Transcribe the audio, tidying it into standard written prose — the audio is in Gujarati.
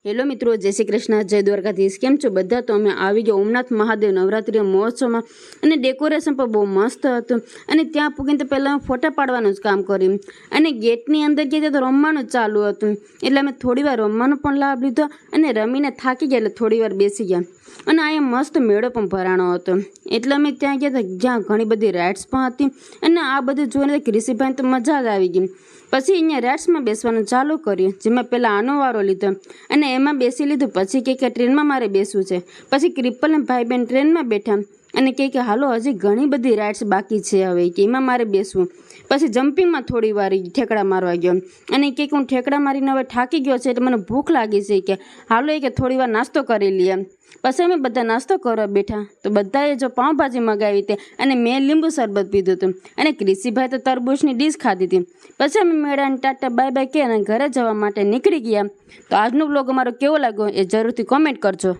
હેલો મિત્રો, જય શ્રી કૃષ્ણ, જય દ્વારકાધીશ। કેમ છો બધા? તો અમે આવી ગયા ઓમનાથ મહાદેવ નવરાત્રિ મહોત્સવમાં અને ડેકોરેશન પણ બહુ મસ્ત હતું। અને ત્યાં પૂગીને તો પહેલાં અમે ફોટા પાડવાનું જ કામ કર્યું અને ગેટની અંદર ગયા તો રમવાનું જ ચાલુ હતું, એટલે અમે થોડીવાર રમવાનો પણ લાભ લીધો અને રમીને થાકી ગયા એટલે થોડીવાર બેસી ગયા। અને અહીંયા મસ્ત મેળો પણ ભરાણો હતો, એટલે અમે ત્યાં ગયા હતા જ્યાં ઘણી બધી રાઇડ્સ પણ હતી અને આ બધું જોઈને ક્રિશીભાઈને તો મજા જ આવી ગઈ। પછી અહીંયા રાઇડ્સમાં બેસવાનું ચાલુ કર્યું, જેમાં પહેલાં આનો વારો લીધો અને એમાં બેસી લીધું। પછી કે ટ્રેનમાં મારે બેસવું છે। પછી ક્રિપલ અને ભાઈ બહેન ટ્રેનમાં બેઠા અને કે હાલો હજી ઘણી બધી રાઇડ્સ બાકી છે, હવે કે એમાં મારે બેસવું। પછી જમ્પિંગમાં થોડી વાર ઠેકડા મારવા ગયો અને કે હું ઠેકડા મારીને હવે થાકી ગયો છે એટલે મને ભૂખ લાગી છે, કે હાલો કે થોડી વાર નાસ્તો કરી લઈએ। પછી અમે બધા નાસ્તો કરવા બેઠા તો બધાએ જો પાઉંભાજી મગાવી હતી અને મેં લીંબુ શરબત પીધું હતું અને ક્રિશીભાઈ તો તરબૂચની ડીશ ખાધી હતી। પછી અમે મેળાને ટાટા બાય બાય કહી અને ઘરે જવા માટે નીકળી ગયા। તો આજનો બ્લોગ અમારો કેવો લાગ્યો એ જરૂરથી કોમેન્ટ કરજો।